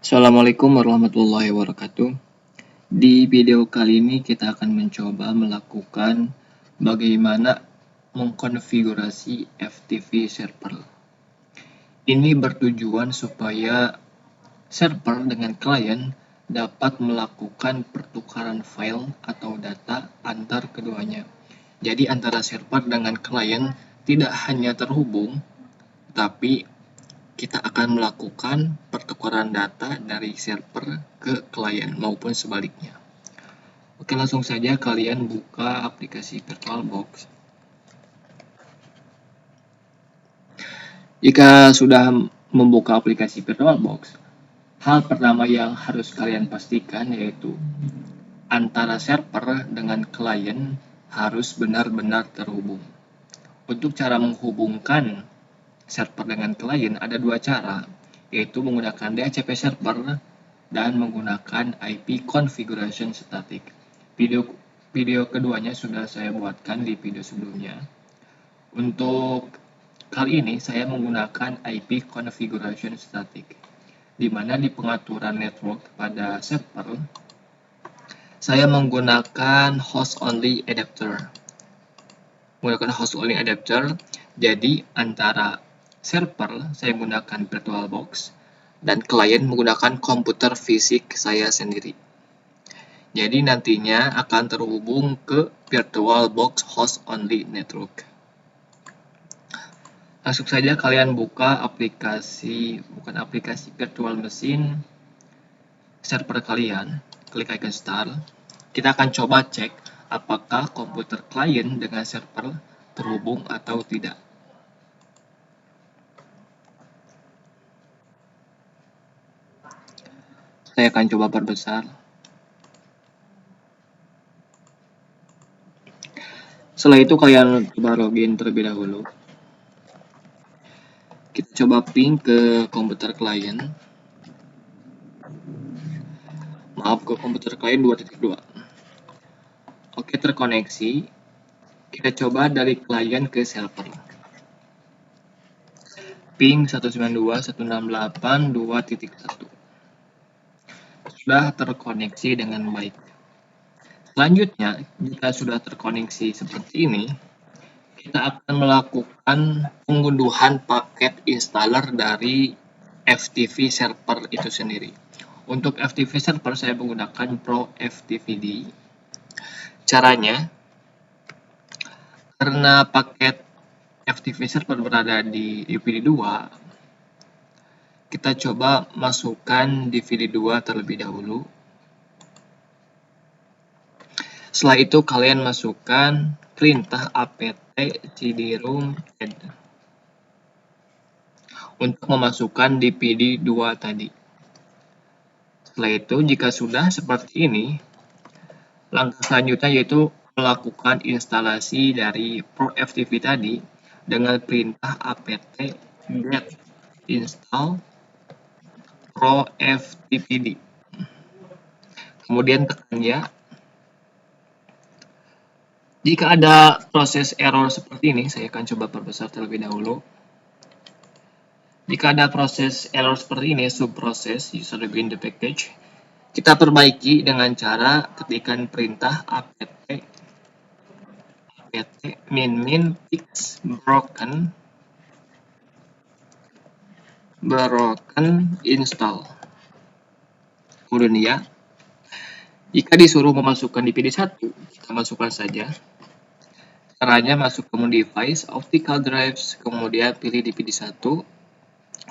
Assalamualaikum warahmatullahi wabarakatuh. Di video kali ini kita akan mencoba melakukan bagaimana mengkonfigurasi FTP server. Ini bertujuan supaya server dengan klien dapat melakukan pertukaran file atau data antar keduanya. Jadi antara server dengan klien tidak hanya terhubung, tapi kita akan melakukan pertukaran data dari server ke klien maupun sebaliknya. Oke, langsung saja kalian buka aplikasi VirtualBox. Jika sudah membuka aplikasi VirtualBox, hal pertama yang harus kalian pastikan yaitu antara server dengan klien harus benar-benar terhubung. Untuk cara menghubungkan server dengan klien ada dua cara, yaitu menggunakan DHCP server dan menggunakan IP configuration static. Video keduanya sudah saya buatkan di video sebelumnya. Untuk kali ini saya menggunakan IP configuration static, di mana di pengaturan network pada server saya menggunakan host only adapter. Jadi antara server saya menggunakan VirtualBox dan klien menggunakan komputer fisik saya sendiri. Jadi nantinya akan terhubung ke VirtualBox host only network. Langsung saja kalian buka bukan aplikasi virtual machine server kalian, klik icon start. Kita akan coba cek apakah komputer klien dengan server terhubung atau tidak. Saya akan coba perbesar. Setelah itu kalian coba login terlebih dahulu. Kita coba ping ke komputer klien. Maaf, ke komputer klien 2.2. Oke, terkoneksi. Kita coba dari klien ke server. Ping 192.168.2.1. Sudah terkoneksi dengan baik. Selanjutnya, jika sudah terkoneksi seperti ini, kita akan melakukan pengunduhan paket installer dari FTP server itu sendiri. Untuk FTP server saya menggunakan Pro FTPD. Caranya, karena paket FTP server berada di DVD2, kita coba masukkan DVD2 terlebih dahulu. Setelah itu kalian masukkan perintah apt cd-rom add untuk memasukkan DVD2 tadi. Setelah itu, jika sudah seperti ini, langkah selanjutnya yaitu melakukan instalasi dari Pro FTP tadi dengan perintah apt get install Pro FTPD. Kemudian tekan ya. Jika ada proses error seperti ini, saya akan coba perbesar terlebih dahulu. Jika ada proses error seperti ini, subproses user begin the package, kita perbaiki dengan cara ketikkan perintah apt min fix broken install. Kemudian ya, jika disuruh memasukkan DVD1, kita masukkan saja. Caranya masuk ke device, optical drives, kemudian pilih DVD1,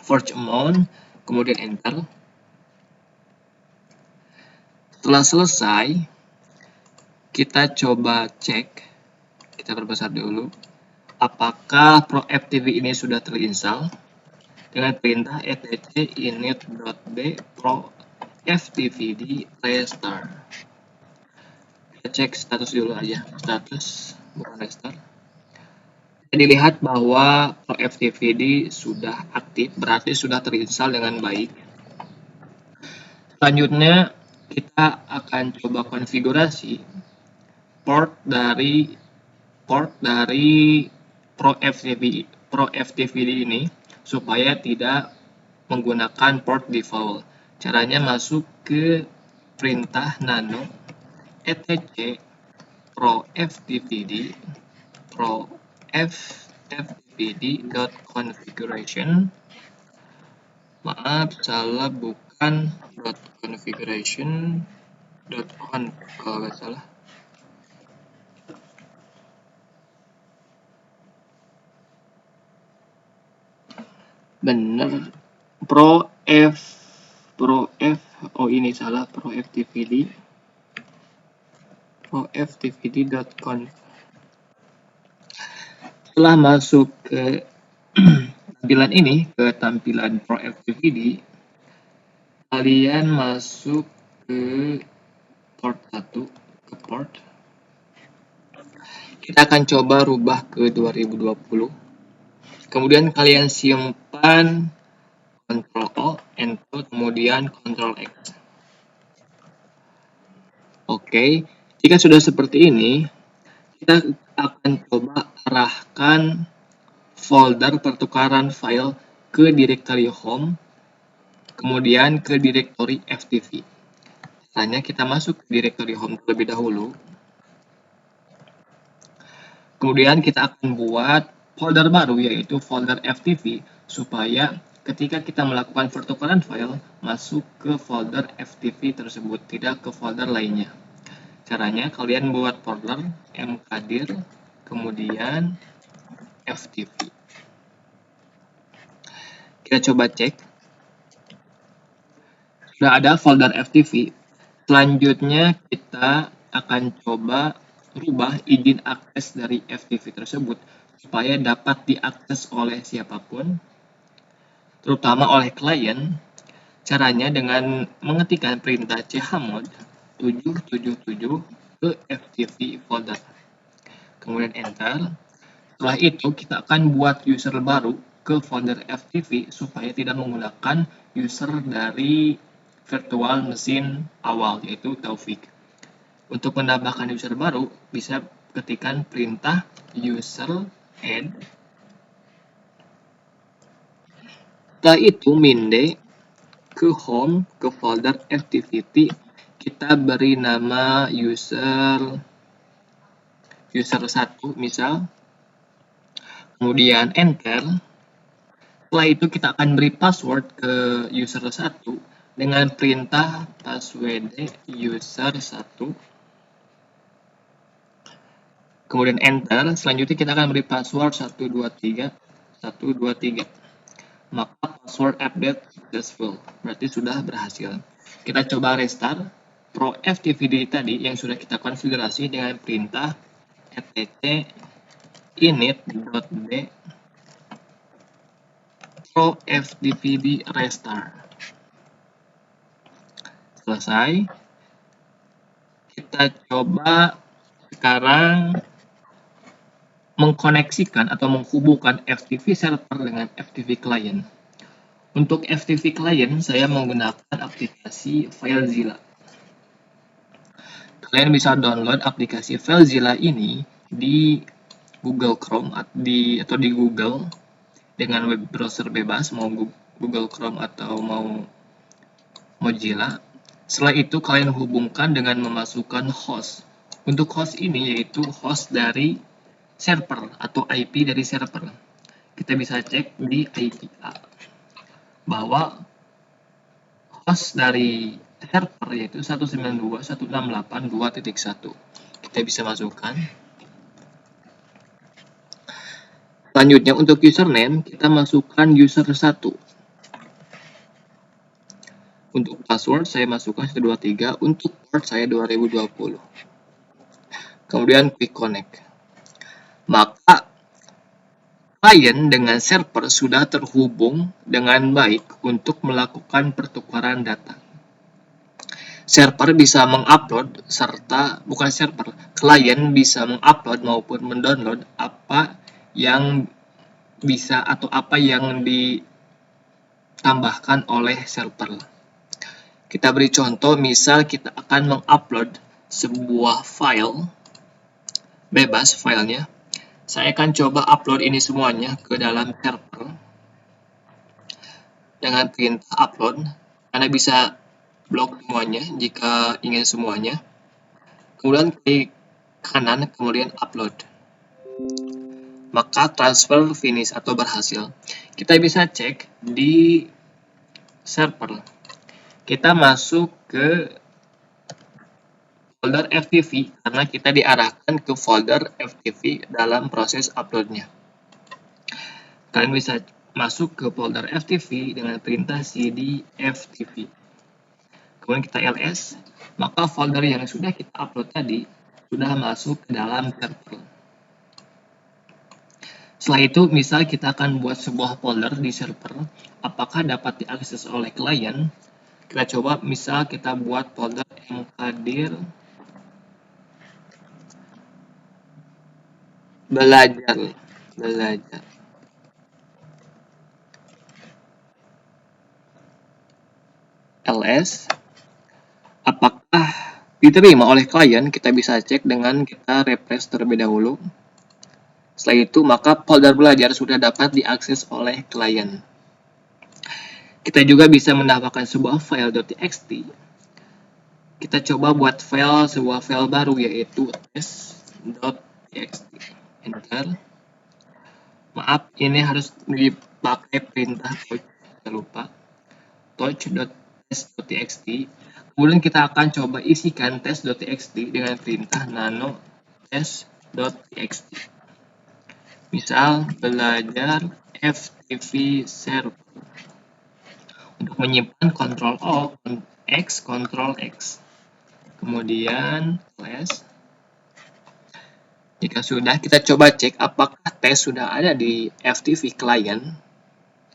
forge amount, kemudian enter. Setelah selesai, kita coba cek, kita perbesar dulu, apakah Pro FTP ini sudah terinstall dengan perintah etc init.b pro ftpd restart. Kita cek status dulu aja, status bukan restart. Dilihat bahwa Pro FTPD sudah aktif, berarti sudah terinstall dengan baik. Selanjutnya kita akan coba konfigurasi port dari Pro FTPD ini supaya tidak menggunakan port default. Caranya masuk ke perintah nano etc pro ftpd.configuration. Maaf, salah, bukan .configuration.conf kalau nggak salah. Bener, pro f, oh ini salah, pro ftpd.conf. Setelah masuk ke tampilan ini, ke tampilan pro ftpd, kalian masuk ke port 1, ke port. Kita akan coba rubah ke 2020. Kemudian kalian simpan Ctrl O, Enter, kemudian Ctrl X. Oke, jika sudah seperti ini, kita akan coba arahkan folder pertukaran file ke directory home, kemudian ke directory ftp. Caranya kita masuk ke directory home terlebih dahulu. Kemudian kita akan buat folder baru, yaitu folder ftp, supaya ketika kita melakukan pertukaran file, masuk ke folder ftp tersebut, tidak ke folder lainnya. Caranya kalian buat folder mkdir, kemudian ftp. Kita coba cek. Sudah ada folder ftp. Selanjutnya kita akan coba rubah izin akses dari ftp tersebut supaya dapat diakses oleh siapapun, terutama oleh klien. Caranya dengan mengetikkan perintah chmod 777 ke ftp folder, kemudian enter. Setelah itu kita akan buat user baru ke folder ftp supaya tidak menggunakan user dari virtual mesin awal, yaitu Taufik. Untuk menambahkan user baru, bisa ketikkan perintah user add. Setelah itu minde ke home, ke folder ftp, kita beri nama user 1 misal, kemudian enter. Setelah itu kita akan beri password ke user 1 dengan perintah password user 1, kemudian enter. Selanjutnya kita akan beri password 123. Maka password update successful, berarti sudah berhasil. Kita coba restart pro ftpd tadi yang sudah kita konfigurasi dengan perintah etc init.d pro ftpd restart. Selesai. Kita coba sekarang mengkoneksikan atau menghubungkan FTP server dengan FTP client. Untuk FTP client, saya menggunakan aplikasi FileZilla. Kalian bisa download aplikasi FileZilla ini di Google Chrome atau di Google dengan web browser bebas, mau Google Chrome atau mau Mozilla. Setelah itu kalian hubungkan dengan memasukkan host. Untuk host ini yaitu host dari server atau IP dari server. Kita bisa cek di IPA bahwa host dari server yaitu 192.168.2.1. Kita bisa masukkan. Selanjutnya untuk username kita masukkan user 1. Untuk password saya masukkan 123, untuk port saya 2020. Kemudian quick connect. Maka klien dengan server sudah terhubung dengan baik untuk melakukan pertukaran data. Server bisa mengupload klien bisa mengupload maupun mendownload apa yang bisa atau apa yang ditambahkan oleh server. Kita beri contoh, misal kita akan mengupload sebuah file, bebas filenya. Saya akan coba upload ini semuanya ke dalam server dengan perintah upload. Anda bisa blok semuanya jika ingin semuanya. Kemudian klik kanan, kemudian upload. Maka transfer finish atau berhasil. Kita bisa cek di server. Kita masuk ke folder FTP karena kita diarahkan ke folder FTP dalam proses uploadnya. Kalian bisa masuk ke folder FTP dengan perintah cd ftp. Kemudian kita ls, maka folder yang sudah kita upload tadi sudah masuk ke dalam server. Setelah itu, misal kita akan buat sebuah folder di server, apakah dapat diakses oleh klien? Kita coba, misal kita buat folder mkdir belajar. ls, apakah diterima oleh klien? Kita bisa cek dengan kita refresh terlebih dahulu. Setelah itu, maka folder belajar sudah dapat diakses oleh klien. Kita juga bisa menambahkan sebuah file .txt. Kita coba buat sebuah file baru, yaitu test.txt. Enter. Maaf, ini harus dipakai perintah touch. Kita lupa. touch.test.txt. Kemudian kita akan coba isikan test.txt dengan perintah nano test.txt. Misal belajar FTP server. Untuk menyimpan Ctrl O, X, Ctrl X. Kemudian flash. Jika sudah, kita coba cek apakah tes sudah ada di FTP client.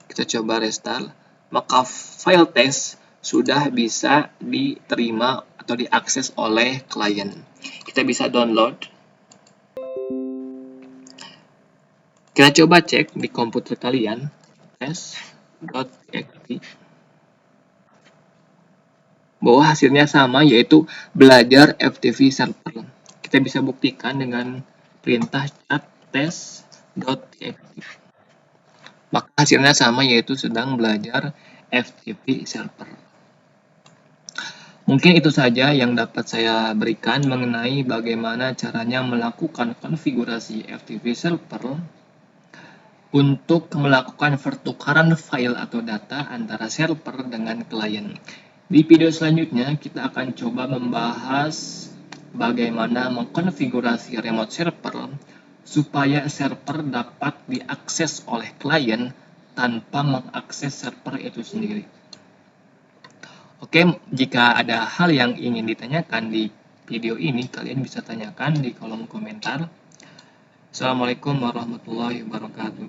Kita coba restart, maka file tes sudah bisa diterima atau diakses oleh klien. Kita bisa download. Kita coba cek di komputer kalian, test.txt, bahwa hasilnya sama, yaitu belajar FTP server. Kita bisa buktikan dengan perintah cat test.txt. Maka hasilnya sama, yaitu sedang belajar FTP server. Mungkin itu saja yang dapat saya berikan mengenai bagaimana caranya melakukan konfigurasi FTP server untuk melakukan pertukaran file atau data antara server dengan klien. Di video selanjutnya, kita akan coba membahas bagaimana mengkonfigurasi remote server supaya server dapat diakses oleh klien tanpa mengakses server itu sendiri. Oke, jika ada hal yang ingin ditanyakan di video ini, kalian bisa tanyakan di kolom komentar. Assalamualaikum warahmatullahi wabarakatuh.